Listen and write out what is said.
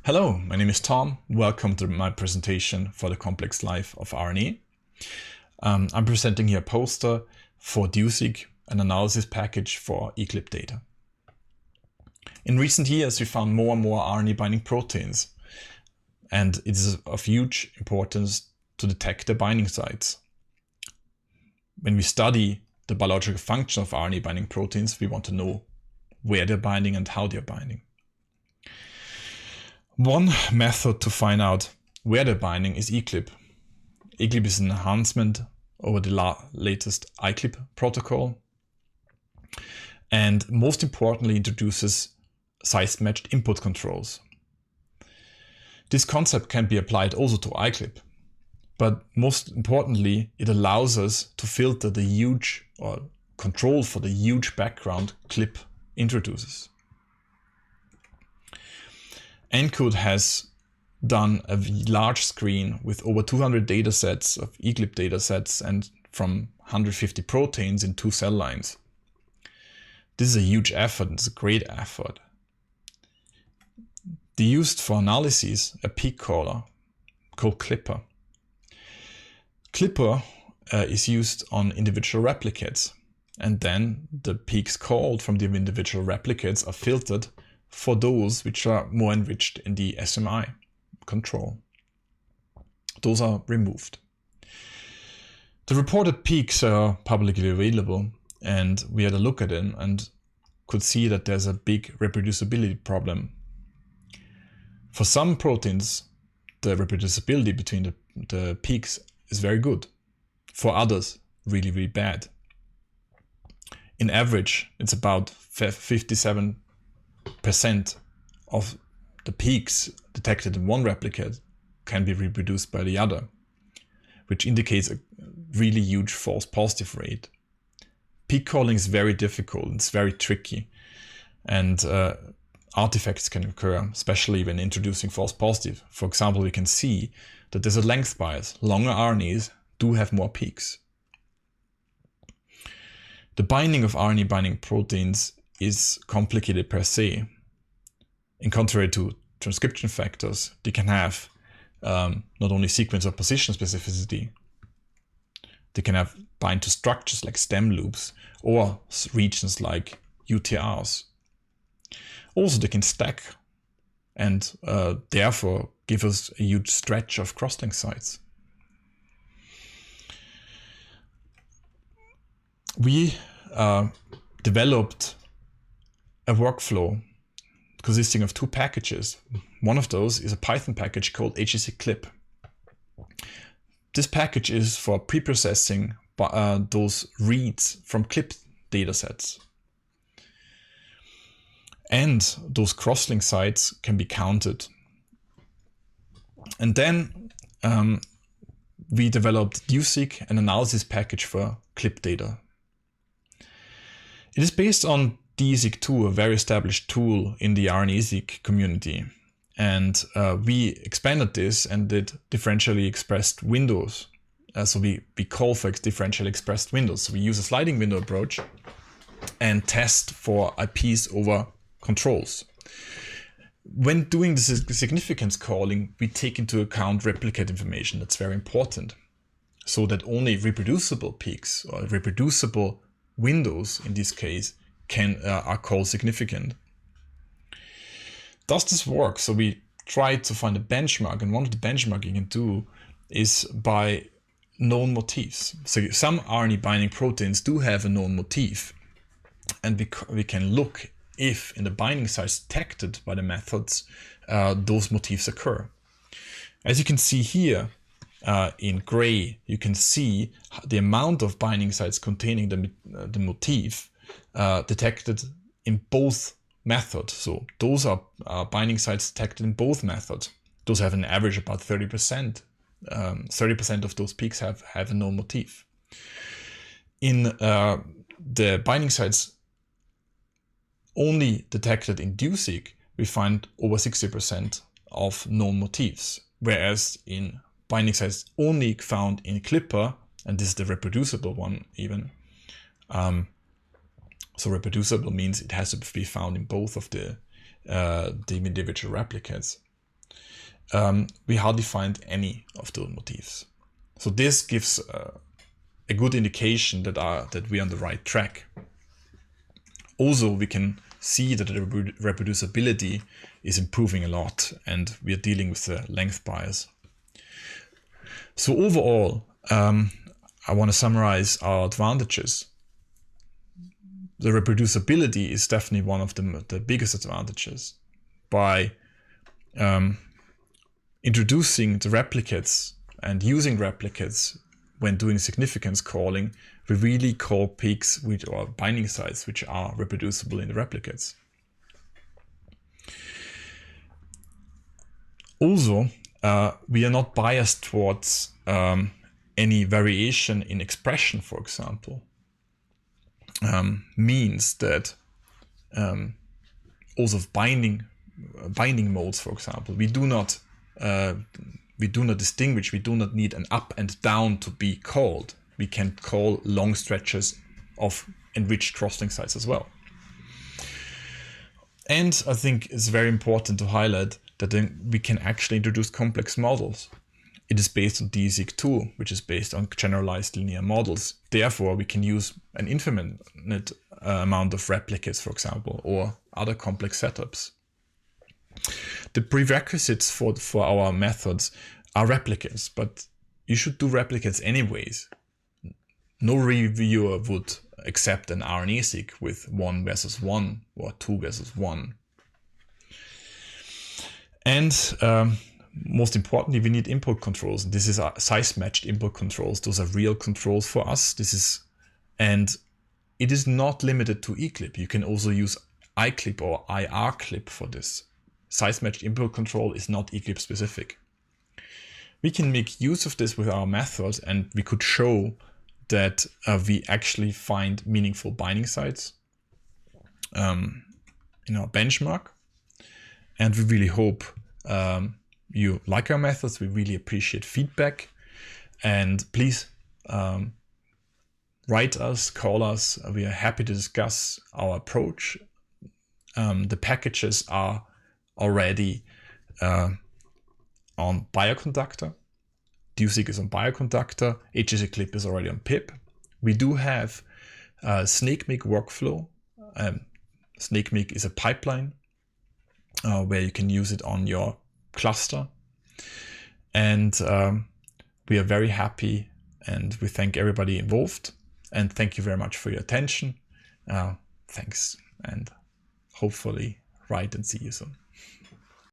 Hello, my name is Tom. Welcome to my presentation for the Complex Life of RNA. I'm presenting here a poster for DEWSeq, an analysis package for eCLIP data. In recent years, we found more and more RNA-binding proteins, and it is of huge importance to detect their binding sites. When we study the biological function of RNA-binding proteins, we want to know where they're binding and how they're binding. One method to find out where they're binding is eCLIP. eCLIP is an enhancement over the latest iCLIP protocol, and most importantly introduces size-matched input controls. This concept can be applied also to iCLIP, but most importantly it allows us to filter the huge or control for the huge background CLIP introduces. ENCODE has done a large screen with over 200 datasets of eCLIP datasets and from 150 proteins in 2 cell lines. This is a huge effort, it's a great effort. They used for analysis a peak caller called Clipper. Clipper is used on individual replicates, and then the peaks called from the individual replicates are filtered for those which are more enriched in the SMI control. Those are removed. The reported peaks are publicly available, and we had a look at them and could see that there's a big reproducibility problem. For some proteins, the reproducibility between the peaks is very good. For others, really, really bad. In average, it's about 57% of the peaks detected in one replicate can be reproduced by the other, which indicates a really huge false positive rate. Peak calling is very difficult, it's very tricky, and artifacts can occur, especially when introducing false positive. For example, we can see that there's a length bias. Longer RNAs do have more peaks. The binding of RNA binding proteins is complicated per se. In contrary to transcription factors, they can have not only sequence or position specificity, they can have bind to structures like stem loops or regions like UTRs. Also, they can stack and therefore give us a huge stretch of cross-link sites. We developed a workflow consisting of 2 packages. One of those is a Python package called eCLIP. This package is for pre-processing those reads from CLIP datasets. And those crosslink sites can be counted. And then we developed DEWSeq, an analysis package for CLIP data. It is based on DEWSeq2, a very established tool in the RNA-seq community. And we expanded this and did differentially expressed windows. So we call for differentially expressed windows. So we use a sliding window approach and test for IPs over controls. When doing this significance calling, we take into account replicate information. That's very important. So that only reproducible peaks or reproducible windows in this case are called significant. Does this work? So we tried to find a benchmark, and one of the benchmarks you can do is by known motifs. So some RNA binding proteins do have a known motif, and we can look if in the binding sites detected by the methods those motifs occur. As you can see here in gray, you can see the amount of binding sites containing the motif detected in both methods. So those are binding sites detected in both methods. Those have an average about 30%. 30% of those peaks have a known motif. In the binding sites only detected in DEWSeq, we find over 60% of known motifs, whereas in binding sites only found in Clipper, and this is the reproducible one even, so reproducible means it has to be found in both of the individual replicates. we hardly find any of those motifs. So this gives a good indication that we're on the right track. Also, we can see that the reproducibility is improving a lot, and we are dealing with the length bias. So overall, I want to summarize our advantages. The reproducibility is definitely one of the biggest advantages. By introducing the replicates and using replicates when doing significance calling, we really call peaks or binding sites which are reproducible in the replicates. Also, we are not biased towards any variation in expression, for example. Means that also binding modes, for example, we do not distinguish. We do not need an up and down to be called. We can call long stretches of enriched cross-link sites as well. And I think it's very important to highlight that then we can actually introduce complex models. It is based on DEWSeq 2, which is based on generalized linear models. Therefore, we can use an infinite amount of replicates, for example, or other complex setups. The prerequisites for our methods are replicates, but you should do replicates anyways. No reviewer would accept an RNA-seq with 1 versus 1 or 2 versus 1. And most importantly, we need input controls. This is size-matched input controls. Those are real controls for us. And it is not limited to eCLIP. You can also use iCLIP or IRCLIP for this. Size-matched input control is not eCLIP specific. We can make use of this with our method, and we could show that we actually find meaningful binding sites in our benchmark. And we really hope you like our methods. We really appreciate feedback. And please write us, call us. We are happy to discuss our approach. The packages are already on Bioconductor. DEWSeq is on Bioconductor. eCLIP is already on PIP. We do have SnakeMake workflow. SnakeMake is a pipeline where you can use it on your cluster. And we are very happy, and we thank everybody involved. And thank you very much for your attention. Thanks, and hopefully write and see you soon.